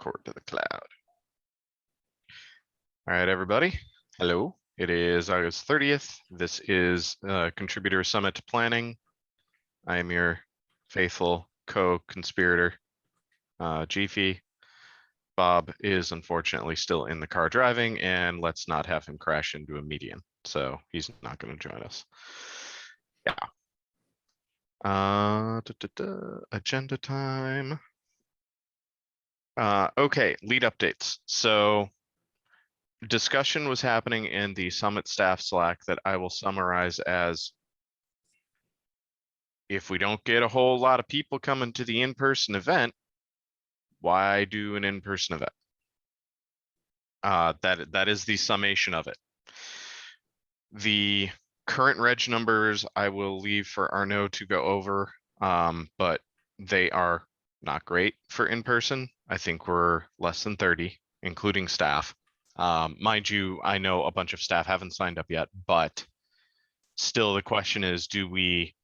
record to the cloud. All right, everybody. Hello. It is August 30th. This is Contributor Summit Planning. I am your faithful co-conspirator, Jiffy. Bob is unfortunately still in the car driving, and let's not have him crash into a median. So he's not going to join us. Yeah. Agenda time. Okay, lead updates. So discussion was happening in the Summit staff Slack that I will summarize as, if we don't get a whole lot of people coming to the in-person event, why do an in-person event? That is the summation of it. The current reg numbers I will leave for Arnaud to go over, but they are not great for in-person. I think we're less than 30, including staff. Mind you, I know a bunch of staff haven't signed up yet, but still the question is, do we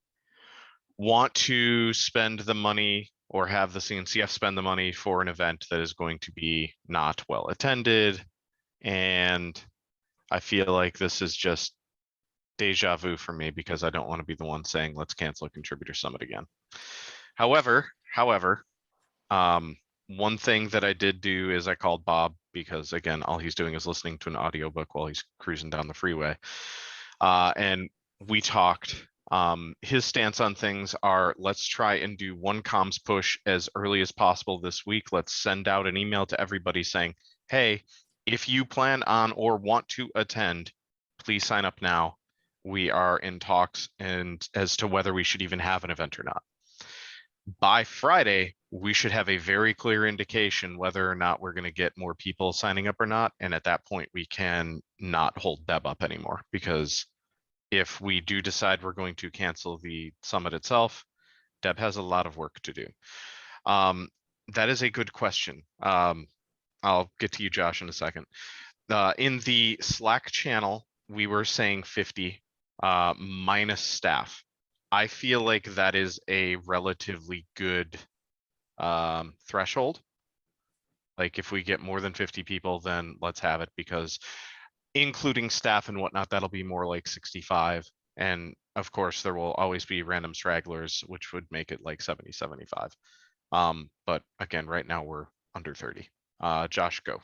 want to spend the money or have the CNCF spend the money for an event that is going to be not well attended? And I feel like this is just deja vu for me because I don't want to be the one saying, let's cancel a contributor summit again. However, one thing that I did do is I called Bob, because again, all he's doing is listening to an audiobook while he's cruising down the freeway. And we talked. His stance on things are, let's try and do one comms push as early as possible this week. Let's send out an email to everybody saying, hey, if you plan on or want to attend, please sign up now. We are in talks and as to whether we should even have an event or not. By Friday, we should have a very clear indication whether or not we're going to get more people signing up or not. And at that point, we can not hold Deb up anymore, because if we do decide we're going to cancel the summit itself, Deb has a lot of work to do. That is a good question. I'll get to you, Josh, in a second. In the Slack channel, we were saying 50 minus staff. I feel like that is a relatively good threshold. Like if we get more than 50 people, then let's have it, because including staff and whatnot, that'll be more like 65. And of course, there will always be random stragglers, which would make it like 70, 75. But again, right now we're under 30. Josh, go.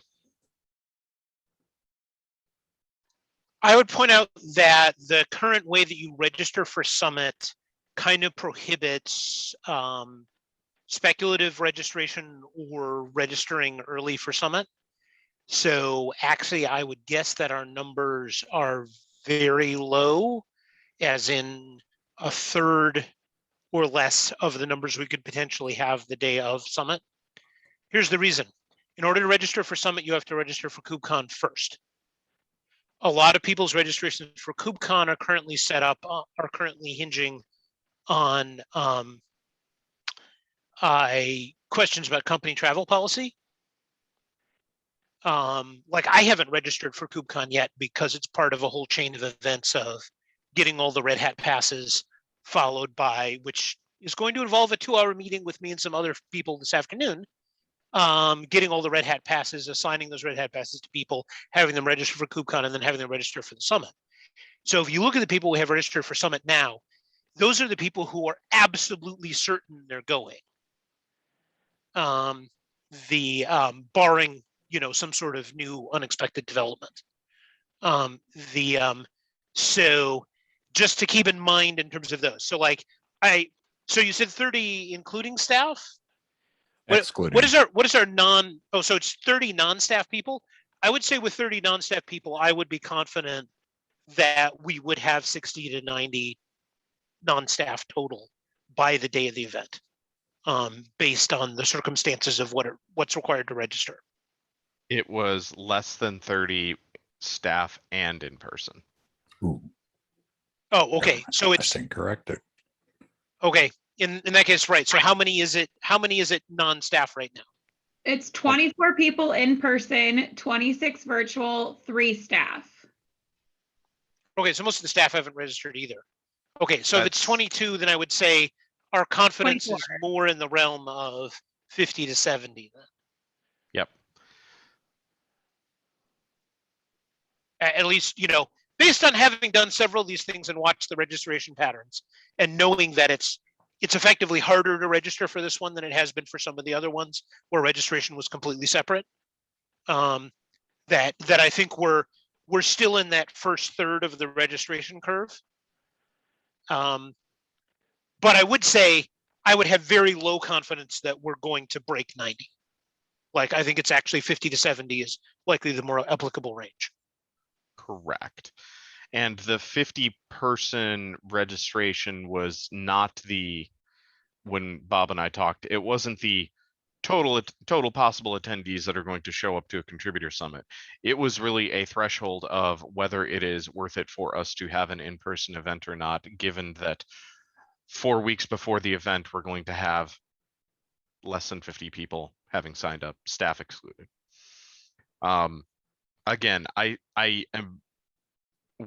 I would point out that the current way that you register for Summit kind of prohibits speculative registration or registering early for Summit. So actually, I would guess that our numbers are very low, as in a third or less of the numbers we could potentially have the day of Summit. Here's the reason. In order to register for Summit, you have to register for KubeCon first. A lot of people's registrations for KubeCon are currently set up, are currently hinging on questions about company travel policy. Like I haven't registered for KubeCon yet because it's part of a whole chain of events of getting all the Red Hat passes, followed by, which is going to involve a 2-hour meeting with me and some other people this afternoon, getting all the Red Hat passes, assigning those Red Hat passes to people, having them register for KubeCon, and then having them register for the Summit. So if you look at the people we have registered for Summit now, those are the people who are absolutely certain they're going. Barring, some sort of new unexpected development. So just to keep in mind in terms of those. So so you said 30 including staff? Excluding. What is our non, so it's 30 non-staff people? I would say with 30 non-staff people, I would be confident that we would have 60 to 90 non-staff total by the day of the event, based on the circumstances of what's required to register. It was less than 30 staff and in person. Ooh. Oh, okay. So it's incorrect. Okay. In that case, right. So how many is it non-staff right now? It's 24 people in person, 26 virtual, 3 staff. Okay, so most of the staff haven't registered either. Okay, so if it's 22, then I would say our confidence 24. Is more in the realm of 50 to 70 then. Yep. At least, based on having done several of these things and watched the registration patterns and knowing that it's effectively harder to register for this one than it has been for some of the other ones where registration was completely separate. That I think we're still in that first third of the registration curve. But I would say I would have very low confidence that we're going to break 90. Like, I think it's actually 50 to 70 is likely the more applicable range. Correct. And the 50-person registration was not when Bob and I talked, it wasn't the total possible attendees that are going to show up to a contributor summit. It was really a threshold of whether it is worth it for us to have an in-person event or not, given that 4 weeks before the event, we're going to have less than 50 people having signed up, staff excluded. Again,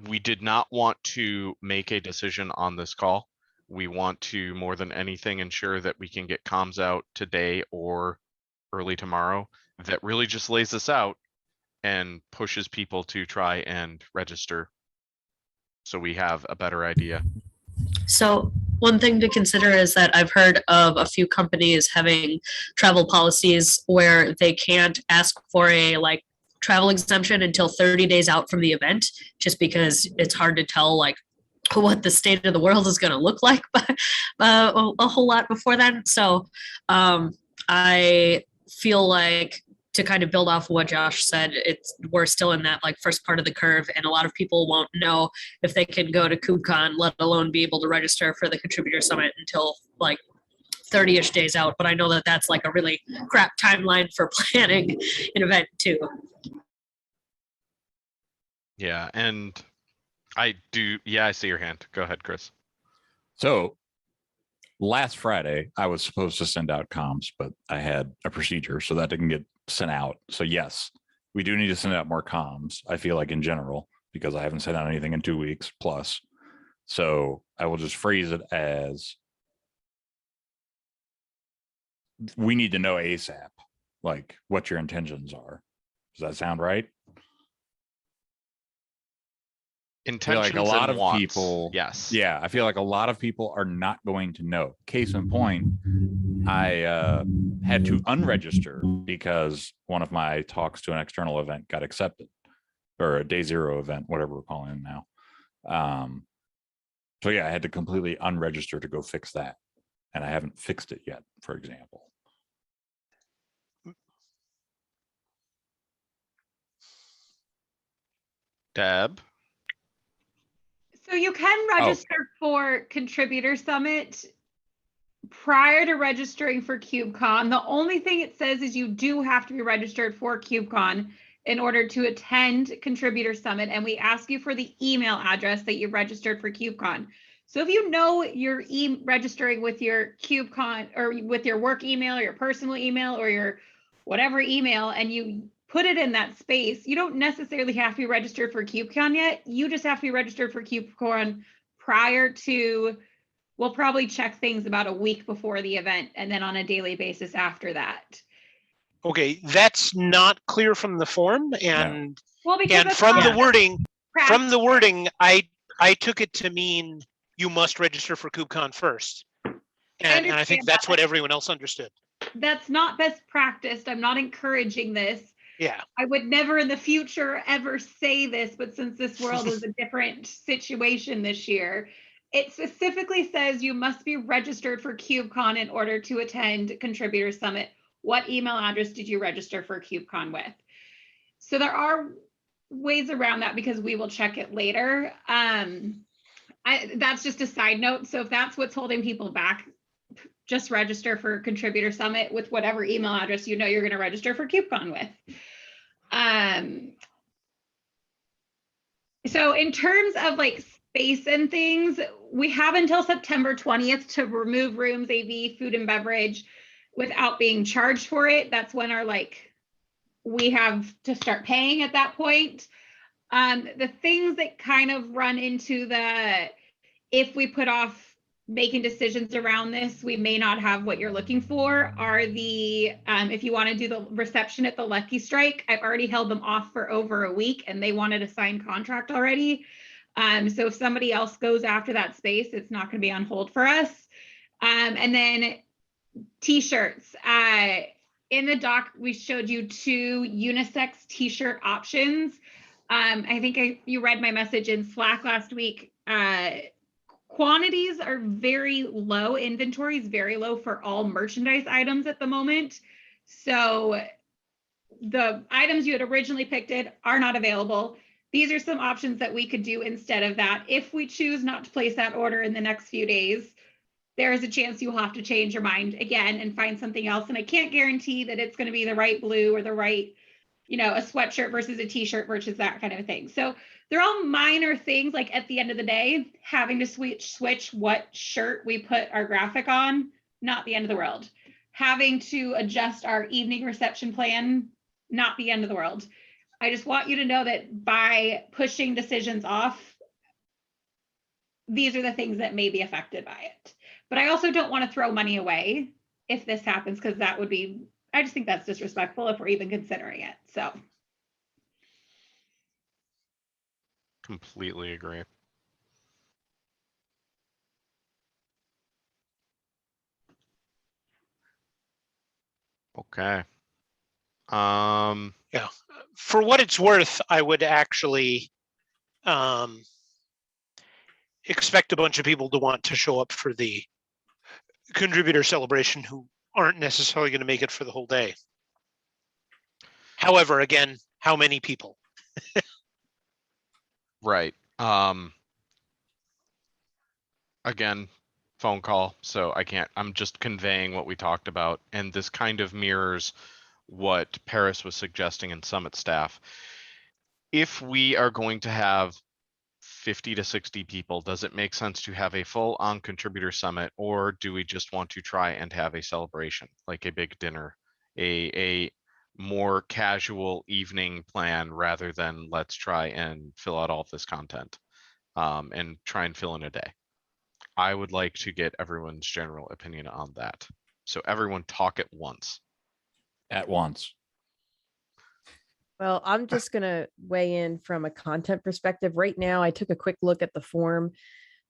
we did not want to make a decision on this call. We want to, more than anything, ensure that we can get comms out today or early tomorrow that really just lays this out and pushes people to try and register so we have a better idea. So one thing to consider is that I've heard of a few companies having travel policies where they can't ask for a travel exemption until 30 days out from the event, just because it's hard to tell what the state of the world is going to look like a whole lot before then. So I feel like, to kind of build off what Josh said, we're still in that first part of the curve, and a lot of people won't know if they can go to KubeCon, let alone be able to register for the Contributor Summit until 30-ish days out. But I know that that's a really crap timeline for planning an event too. Yeah, and I see your hand. Go ahead, Chris. So last Friday, I was supposed to send out comms, but I had a procedure, so that didn't get sent out. So yes, we do need to send out more comms, I feel like, in general, because I haven't sent out anything in 2 weeks plus. So I will just phrase it as, we need to know ASAP, what your intentions are. Does that sound right? Intentions a lot and of wants. people, yes. Yeah, I feel like a lot of people are not going to know. Case in point, I had to unregister because one of my talks to an external event got accepted, or a day zero event, whatever we're calling it now. So yeah, I had to completely unregister to go fix that, and I haven't fixed it yet, for example. Deb? So you can register for Contributor Summit prior to registering for KubeCon. The only thing it says is you do have to be registered for KubeCon in order to attend Contributor Summit, and we ask you for the email address that you registered for KubeCon. So if you know you're registering with your KubeCon or with your work email or your personal email or your whatever email, and you put it in that space, you don't necessarily have to be registered for KubeCon yet. You just have to be registered for KubeCon prior to, we'll probably check things about a week before the event and then on a daily basis after that. Okay, that's not clear from the form, and from the wording, I took it to mean you must register for KubeCon first, and I think that's what everyone else understood. That's not best practice. I'm not encouraging this. Yeah, I would never in the future ever say this, but since this world is a different situation this year, it specifically says you must be registered for KubeCon in order to attend Contributor Summit. What email address did you register for KubeCon with? So there are ways around that because we will check it later. That's just a side note. So if that's what's holding people back, just register for Contributor Summit with whatever email address you know you're going to register for KubeCon with. So in terms of space and things, we have until September 20th to remove rooms, AV, food and beverage without being charged for it. That's when our we have to start paying at that point. The things that kind of run into if we put off making decisions around this, we may not have what you're looking for, are the, if you want to do the reception at the Lucky Strike, I've already held them off for over a week and they wanted a signed contract already. So if somebody else goes after that space, it's not going to be on hold for us. And then t-shirts. In the doc, we showed you 2 unisex t-shirt options. I think you read my message in Slack last week. Quantities are very low. Inventory is very low for all merchandise items at the moment. So the items you had originally picked are not available. These are some options that we could do instead of that. If we choose not to place that order in the next few days, there is a chance you'll have to change your mind again and find something else. And I can't guarantee that it's going to be the right blue or the right, a sweatshirt versus a t-shirt versus that kind of thing. So they're all minor things. Like at the end of the day, having to switch what shirt we put our graphic on, not the end of the world. Having to adjust our evening reception plan, not the end of the world. I just want you to know that by pushing decisions off, these are the things that may be affected by it. But I also don't want to throw money away if this happens, because that would be, I just think that's disrespectful if we're even considering it. So. Completely agree. Okay. Yeah. For what it's worth, I would actually expect a bunch of people to want to show up for the contributor celebration who aren't necessarily going to make it for the whole day. However, again, how many people? Right. Again, phone call, so I'm just conveying what we talked about, and this kind of mirrors what Paris was suggesting in Summit staff. If we are going to have 50 to 60 people, does it make sense to have a full-on contributor summit, or do we just want to try and have a celebration, like a big dinner, a more casual evening plan, rather than let's try and fill out all of this content and try and fill in a day? I would like to get everyone's general opinion on that. So everyone talk at once. At once. Well, I'm just going to weigh in from a content perspective. Right now, I took a quick look at the form.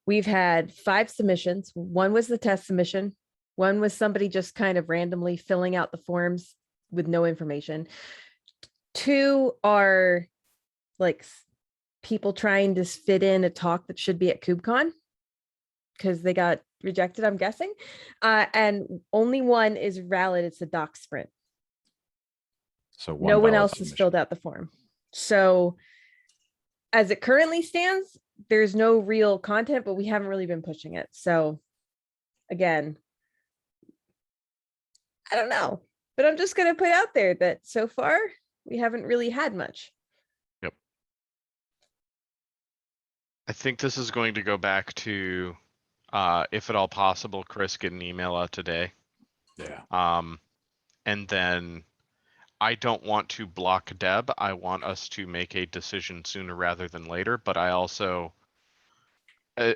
We've had 5 submissions. One was the test submission. One was somebody just kind of randomly filling out the forms with no information. 2 are like people trying to fit in a talk that should be at KubeCon because they got rejected, I'm guessing. And only one is valid. It's a doc sprint. So no one valid else has submission. filled out the form. So as it currently stands, there's no real content, but we haven't really been pushing it. So again, I don't know, but I'm just going to put out there that so far we haven't really had much. Yep. I think this is going to go back to, if at all possible, Chris, get an email out today. Yeah. And then I don't want to block Deb. I want us to make a decision sooner rather than later, but I also,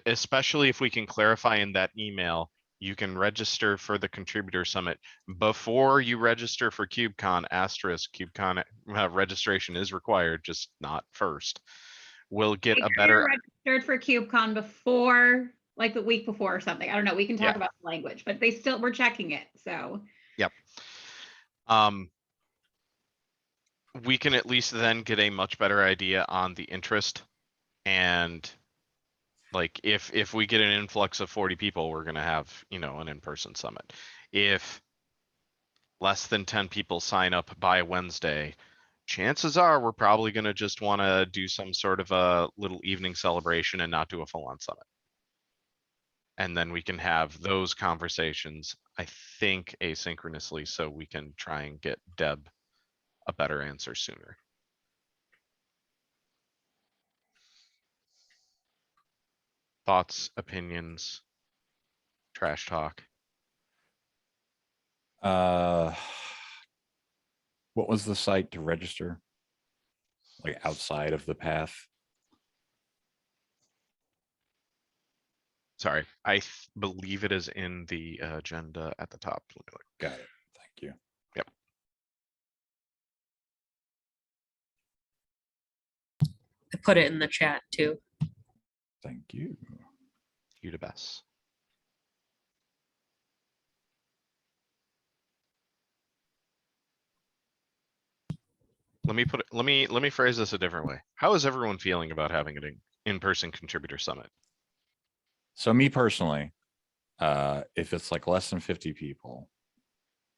especially if we can clarify in that email, you can register for the contributor summit before you register for KubeCon, *KubeCon registration is required, just not first. We'll get a better. Registered for KubeCon before, like the week before or something. I don't know. We can talk about the language, but we're checking it. So. Yep. We can at least then get a much better idea on the interest, and like if we get an influx of 40 people, we're going to have, an in-person summit. If less than 10 people sign up by Wednesday, chances are we're probably going to just want to do some sort of a little evening celebration and not do a full-on summit. And then we can have those conversations, I think, asynchronously, so we can try and get Deb a better answer sooner. Thoughts, opinions, trash talk? What was the site to register? Like outside of the path? Sorry, I believe it is in the agenda at the top. Let me look. Got it. Thank you. Yep. I put it in the chat too. Thank you. You the best. Let me put it, let me phrase this a different way. How is everyone feeling about having an in-person contributor summit? So me personally, if it's like less than 50 people,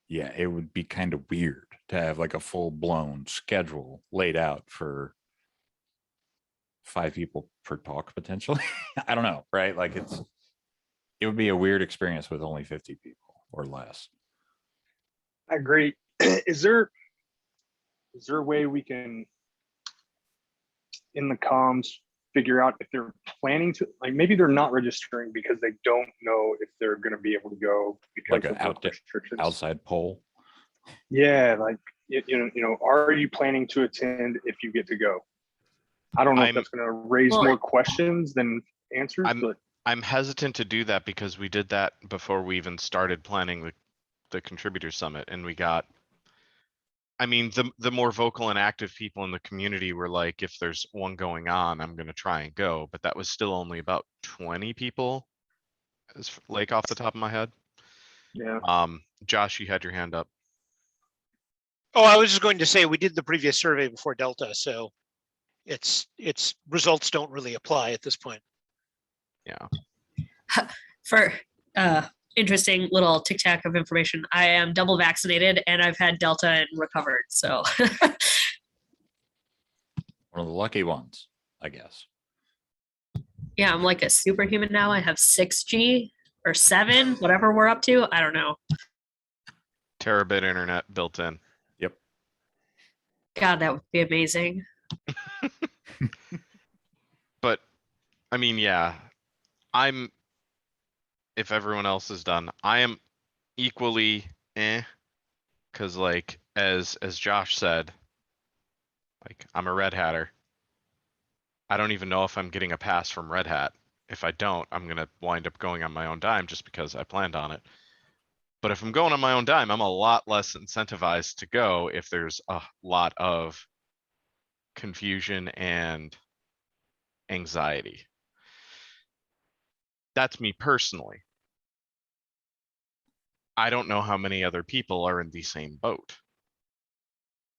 yeah, it would be kind of weird to have like a full blown schedule laid out for 5 people per talk potentially. I don't know, right? Like it would be a weird experience with only 50 people or less. I agree. Is there a way we can, in the comms, figure out if they're planning to, like, maybe they're not registering because they don't know if they're going to be able to go because Like of an work restrictions. outside poll. Yeah, like you know, are you planning to attend if you get to go? I don't know if that's going to raise more questions than answers, but I'm hesitant to do that because we did that before we even started planning the contributor summit, and we got, I mean, the more vocal and active people in the community were like, if there's one going on, I'm going to try and go. But that was still only about 20 people, like off the top of my head. yeah. Josh, you had your hand up. Oh, I was just going to say, we did the previous survey before Delta, so its results don't really apply at this point. Yeah. For interesting little tic tac of information, I am double vaccinated and I've had Delta and recovered. So One of the lucky ones, I guess. yeah, I'm like a superhuman now. I have 6G or 7, whatever we're up to. I don't know. Terabit internet built in. Yep. God, that would be amazing. But I mean, yeah, if everyone else is done, I am equally because like as Josh said, like I'm a Red Hatter. I don't even know if I'm getting a pass from Red Hat. If I don't, I'm gonna wind up going on my own dime just because I planned on it. But if I'm going on my own dime, I'm a lot less incentivized to go if there's a lot of confusion and anxiety. That's me personally. I don't know how many other people are in the same boat.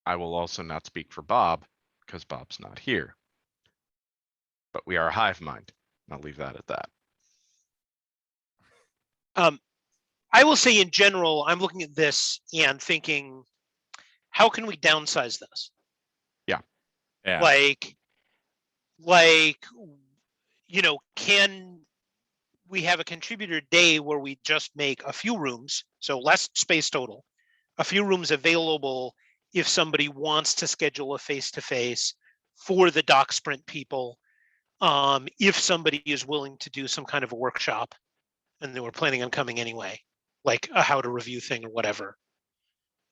I will also not speak for Bob because Bob's not here. But we are a hive mind. I'll leave that at that. I will say in general, I'm looking at this and thinking, how can we downsize this? Yeah. Like, you know, can we have a contributor day where we just make a few rooms, so less space total, a few rooms available if somebody wants to schedule a face-to-face for the doc sprint people, if somebody is willing to do some kind of a workshop and they were planning on coming anyway, like a how to review thing or whatever.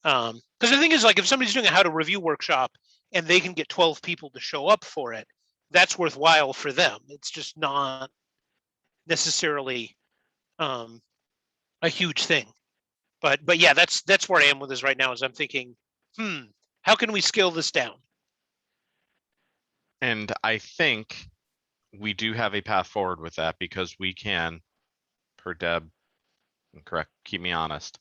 Because the thing is, like, if somebody's doing a how to review workshop and they can get 12 people to show up for it, that's worthwhile for them. It's just not necessarily a huge thing. But yeah, that's where I am with this right now, is I'm thinking, how can we scale this down? And I think we do have a path forward with that because we can, per Deb, correct, keep me honest,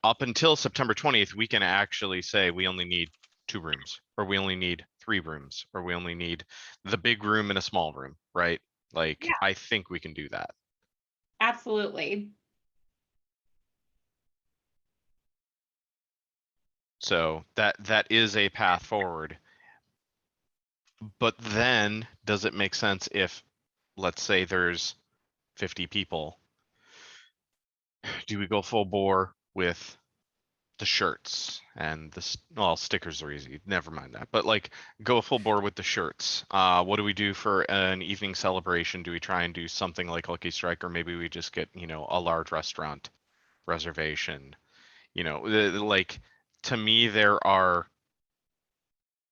up until September 20th, we can actually say we only need 2 rooms, or we only need 3 rooms, or we only need the big room and a small room, right? Like, Yeah. I think we can do that. Absolutely. So that is a path forward. But then does it make sense if, let's say there's 50 people? Do we go full bore with the shirts and the, well, stickers are easy, never mind that, but like go full bore with the shirts? What do we do for an evening celebration? Do we try and do something like Lucky Strike, or maybe we just get, you know, a large restaurant reservation? You know, like, to me, there are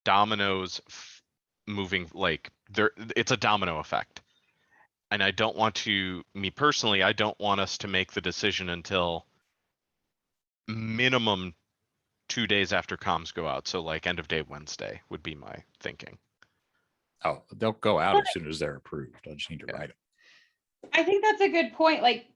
dominoes moving, like, there, it's a domino effect. I don't want to, me personally, I don't want us to make the decision until minimum 2 days after comms go out. So like end of day Wednesday would be my thinking. Oh, they'll go out as soon as they're approved. I just need to Yeah. write it. I think that's a good point. Like,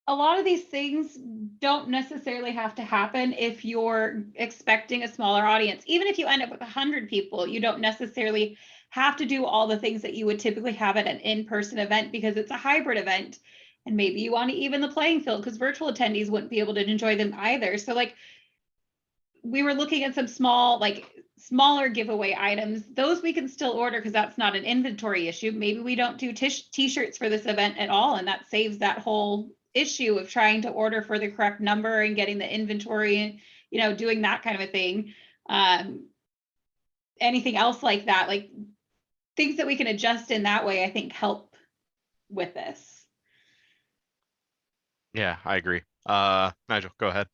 a lot of these things don't necessarily have to happen if you're expecting a smaller audience. Even if you end up with 100 people, you don't necessarily have to do all the things that you would typically have at an in-person event, because it's a hybrid event. And maybe you want to even the playing field, because virtual attendees wouldn't be able to enjoy them either. So like, we were looking at some smaller giveaway items. Those we can still order because that's not an inventory issue. Maybe we don't do t-shirts for this event at all, and that saves that whole issue of trying to order for the correct number and getting the inventory and, you know, doing that kind of a thing. Anything else like that, like things that we can adjust in that way, I think help with this. Yeah, I agree. Nigel, go ahead.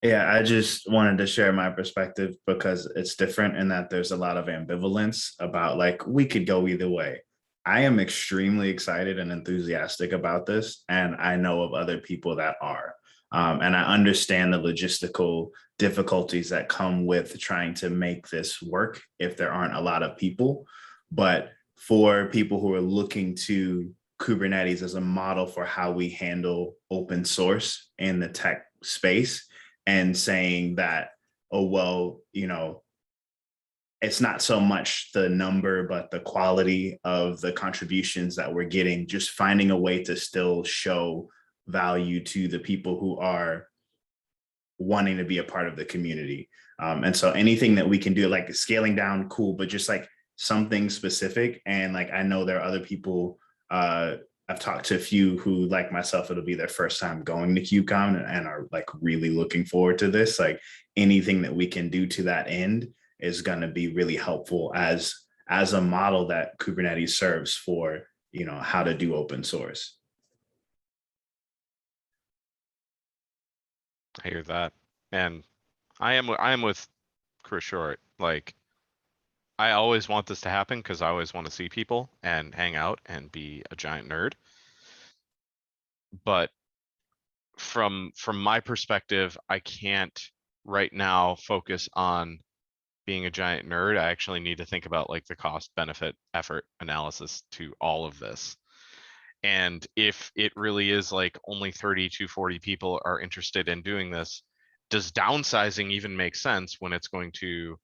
Yeah, I just wanted to share my perspective because it's different in that there's a lot of ambivalence about like we could go either way. I am extremely excited and enthusiastic about this, and I know of other people that are. And I understand the logistical difficulties that come with trying to make this work if there aren't a lot of people. But for people who are looking to Kubernetes as a model for how we handle open source in the tech space, and saying that, oh, well, you know, it's not so much the number, but the quality of the contributions that we're getting, just finding a way to still show value to the people who are wanting to be a part of the community. And so anything that we can do, like scaling down, cool, but just like something specific. And like, I know there are other people, I've talked to a few who, like myself, it'll be their first time going to KubeCon and are like really looking forward to this. Like anything that we can do to that end is going to be really helpful as a model that Kubernetes serves for, you know, how to do open source. I hear that. And I am with Chris Short. Like, I always want this to happen because I always want to see people and hang out and be a giant nerd. But from my perspective, I can't right now focus on being a giant nerd. I actually need to think about like the cost benefit effort analysis to all of this. And if it really is like only 30 to 40 people are interested in doing this, does downsizing even make sense when it's going to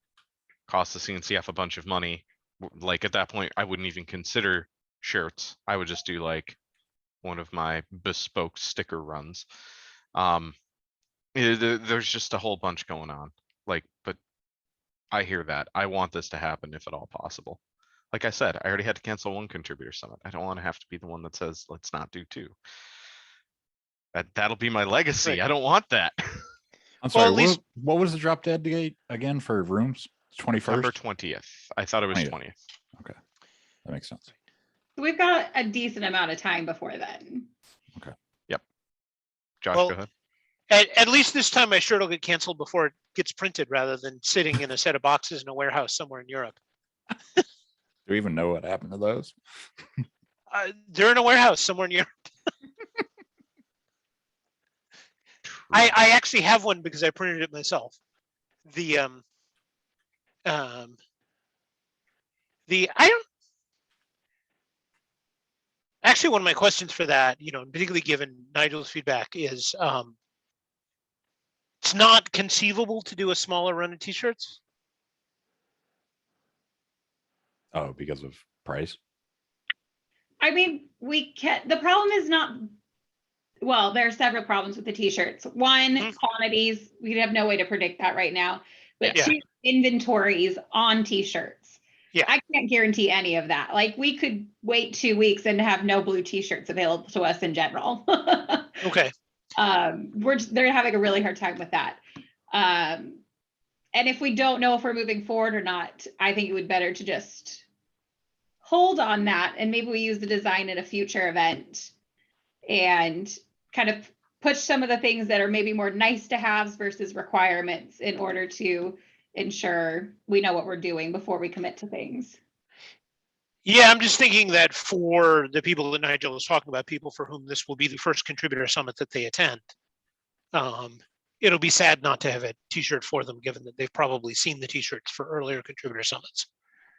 cost the CNCF a bunch of money? Like at that point, I wouldn't even consider shirts. I would just do like one of my bespoke sticker runs. There's just a whole bunch going on. Like, but I hear that. I want this to happen if at all possible. Like I said, I already had to cancel one contributor summit. I don't want to have to be the one that says, let's not do two. That'll be my legacy. Right. I don't want that. I'm sorry, at least- what was the drop dead date again for rooms? 21st? December 20th. I thought it was 20th. 20th. That makes sense. So we've got a decent amount of time before then. Josh, Well, go ahead. At least this time my shirt will get canceled before it gets printed rather than sitting in a set of boxes in a warehouse somewhere in Europe. Do we even know what happened to those? They're in a warehouse somewhere in Europe. I actually have one because I printed it myself. I don't actually, one of my questions for that, you know, particularly given Nigel's feedback, is it's not conceivable to do a smaller run of t-shirts. Oh, because of price? I mean, we can, the problem is not, well, there are several problems with the t-shirts. One, Mhm. quantities, we have no way to predict that right now. But Yeah. two, inventories on t-shirts. Yeah. I can't guarantee any of that. Like we could wait 2 weeks and have no blue t-shirts available to us in general. Okay. They're having a really hard time with that. And if we don't know if we're moving forward or not, I think it would better to just hold on that, and maybe we use the design at a future event and kind of push some of the things that are maybe more nice to haves versus requirements in order to ensure we know what we're doing before we commit to things. Yeah, I'm just thinking that for the people that Nigel was talking about, people for whom this will be the first contributor summit that they attend, it'll be sad not to have a t-shirt for them, given that they've probably seen the t-shirts for earlier contributor summits.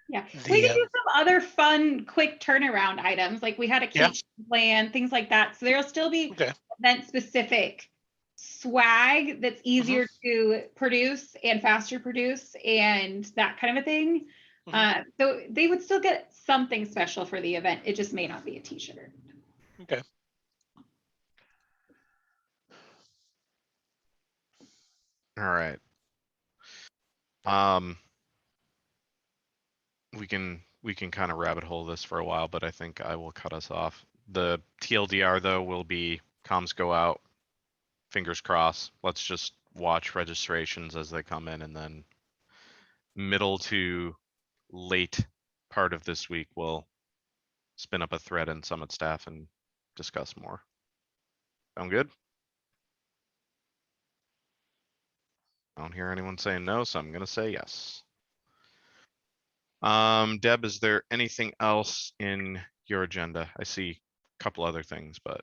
Yeah, we can do some other fun, quick turnaround items. Like we had a Yeah. key plan, things like that. So there'll still be Okay. event specific swag that's easier to produce and faster produce and that kind of a thing. So they would still get something special for the event. It just may not be a t-shirt. Okay. All right. We can kind of rabbit hole this for a while, but I think I will cut us off. The TLDR though will be comms go out. Fingers crossed. Let's just watch registrations as they come in, and then middle to late part of this week we'll spin up a thread in Summit staff and discuss more. Sound good? I don't hear anyone saying no, so I'm gonna say yes. Deb, is there anything else in your agenda? I see a couple other things, but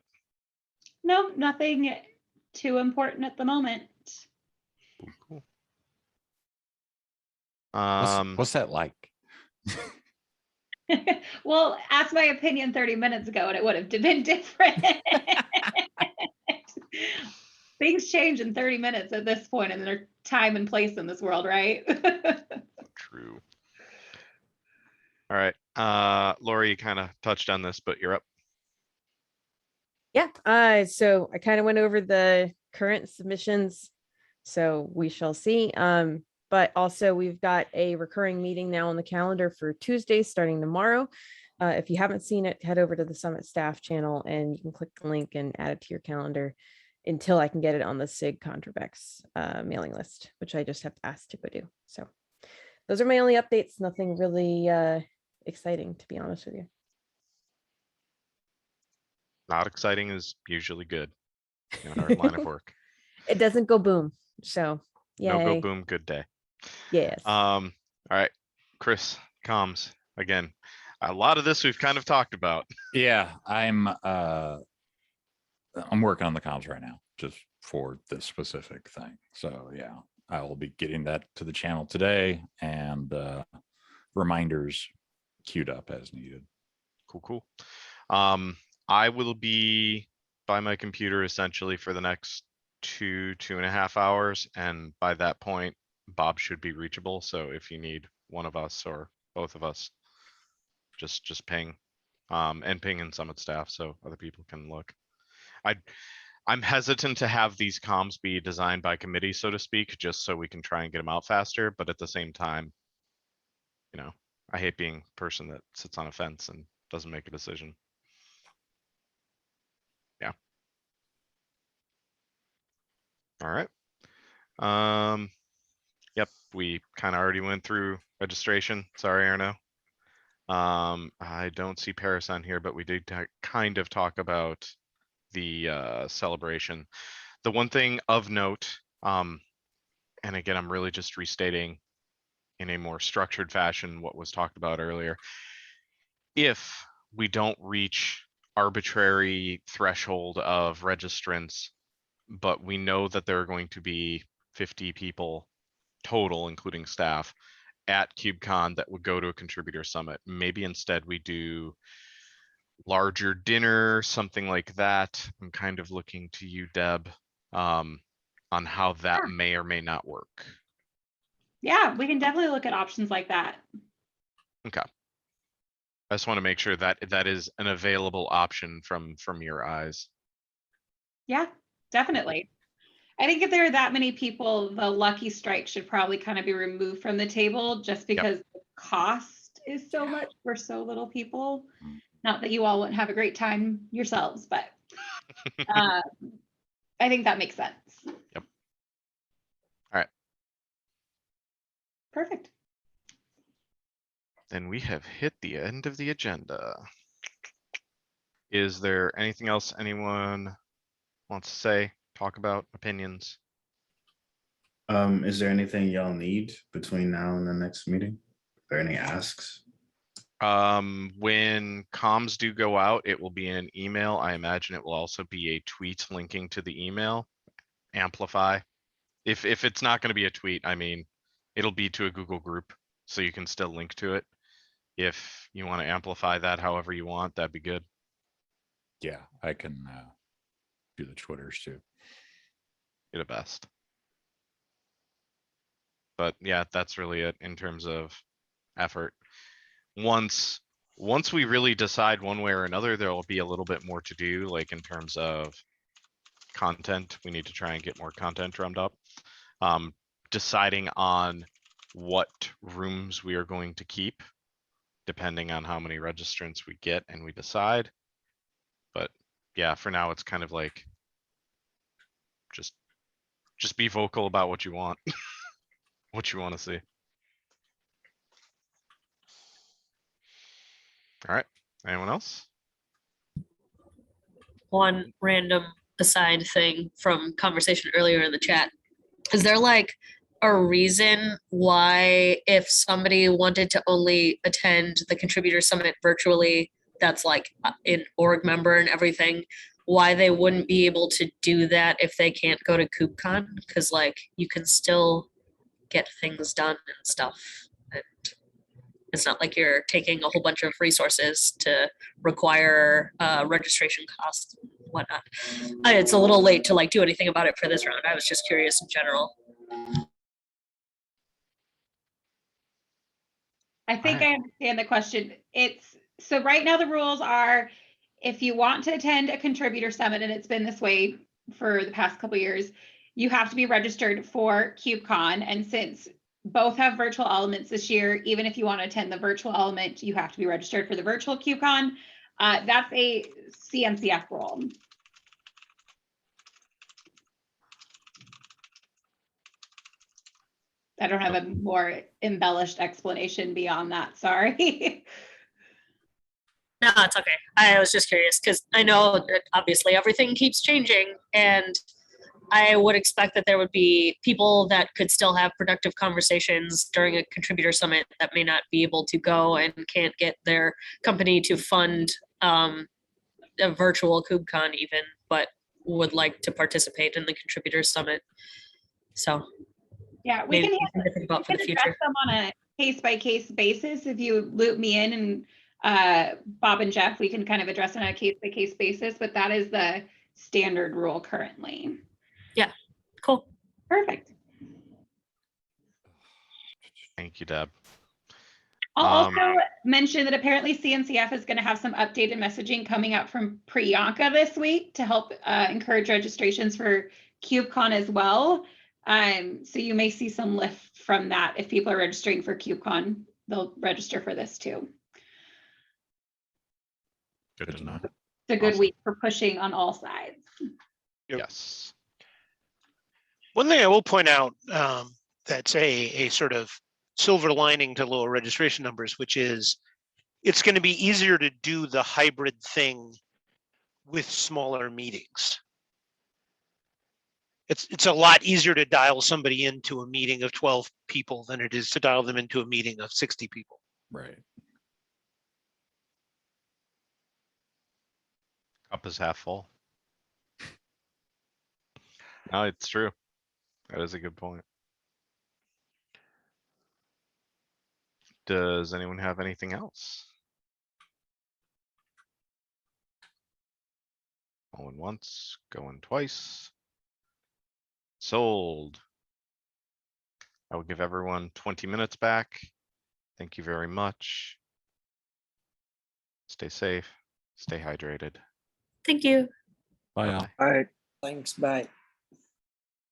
No, nothing too important at the moment. cool. What's that like? Well, ask my opinion 30 minutes ago and it would have been different. Things change in 30 minutes at this point, and there's time and place in this world, right? True. All right. Lori, you kind of touched on this, but you're up. Yeah, so I kind of went over the current submissions, so we shall see. But also we've got a recurring meeting now on the calendar for Tuesday starting tomorrow. If you haven't seen it, head over to the Summit staff channel and you can click the link and add it to your calendar until I can get it on the SIG ContribEx mailing list, which I just have to ask to go do. So those are my only updates. Nothing really exciting, to be honest with you. Not exciting is usually good in our line of work. It doesn't go boom. So No yay. go boom, good day. Yes. All right, Chris, comms again. A lot of this we've kind of talked about. Yeah, I'm working on the comms right now, just for this specific thing. So yeah, I will be getting that to the channel today, and reminders queued up as needed. Cool. I will be by my computer essentially for the next 2.5 hours, and by that point Bob should be reachable. So if you need one of us or both of us, just ping, and ping in Summit staff so other people can look. I'm hesitant to have these comms be designed by committee, so to speak, just so we can try and get them out faster. But at the same time, you know, I hate being the person that sits on a fence and doesn't make a decision. Yeah. All right. Yep, we kind of already went through registration. Sorry, Arno. I don't see Paris on here, but we did kind of talk about the celebration. The one thing of note, and again, I'm really just restating in a more structured fashion what was talked about earlier. If we don't reach arbitrary threshold of registrants, but we know that there are going to be 50 people total, including staff, at KubeCon that would go to a contributor summit. Maybe instead we do larger dinner, something like that. I'm kind of looking to you, Deb, on how that may or may not work. Yeah, we can definitely look at options like that. Okay. I just want to make sure that that is an available option from your eyes. Yeah, definitely. I think if there are that many people, the lucky strike should probably kind of be removed from the table just because the cost is so much for so little people. Not that you all wouldn't have a great time yourselves, but I think that makes sense. Yep. All right. Perfect. Then we have hit the end of the agenda. Is there anything else anyone wants to say, talk about, opinions? Is there anything y'all need between now and the next meeting? Are there any asks? When comms do go out, it will be in an email. I imagine it will also be a tweet linking to the email. Amplify. If it's not going to be a tweet, I mean, it'll be to a Google group, so you can still link to it. If you want to amplify that however you want, that'd be good. Yeah, I can do the Twitters too. You're the best. But yeah, that's really it in terms of effort. Once we really decide one way or another, there will be a little bit more to do, like in terms of content. We need to try and get more content drummed up. Deciding on what rooms we are going to keep, depending on how many registrants we get and we decide. But yeah, for now, it's kind of like just be vocal about what you want, what you want to see. All right. Anyone else? One random aside thing from conversation earlier in the chat. Is there like a reason why if somebody wanted to only attend the contributor summit virtually, that's like an org member and everything, why they wouldn't be able to do that if they can't go to KubeCon? Because like you can still get things done and stuff. And it's not like you're taking a whole bunch of resources to require registration costs and whatnot. It's a little late to like do anything about it for this round. I was just curious in general. I think I understand the question. So right now the rules are, if you want to attend a contributor summit, and it's been this way for the past couple of years, you have to be registered for KubeCon. And since both have virtual elements this year, even if you want to attend the virtual element, you have to be registered for the virtual KubeCon. That's a CNCF rule. I don't have a more embellished explanation beyond that. Sorry. No, it's okay. I was just curious because I know that obviously everything keeps changing, and I would expect that there would be people that could still have productive conversations during a contributor summit that may not be able to go and can't get their company to fund a virtual KubeCon even, but would like to participate in the contributor summit. So yeah, we can think about for the future. address them on a case-by-case basis. If you loop me in and Bob and Jeff, we can kind of address it on a case-by-case basis, but that is the standard rule currently. Yeah, cool. Perfect. Thank you, Deb. I'll also mention that apparently CNCF is going to have some updated messaging coming out from Priyanka this week to help encourage registrations for KubeCon as well. So you may see some lift from that. If people are registering for KubeCon, they'll register for this too. Good to know. It's a good Awesome. week for pushing on all sides. Yep. Yes. One thing I will point out that's a sort of silver lining to lower registration numbers, which is it's going to be easier to do the hybrid thing with smaller meetings. It's a lot easier to dial somebody into a meeting of 12 people than it is to dial them into a meeting of 60 people. Right. Cup is half full. No, it's true. That is a good point. Does anyone have anything else? Going once, going twice. Sold. I will give everyone 20 minutes back. Thank you very much. Stay safe, stay hydrated. Thank you. Bye. Bye-bye. All right. Thanks, bye.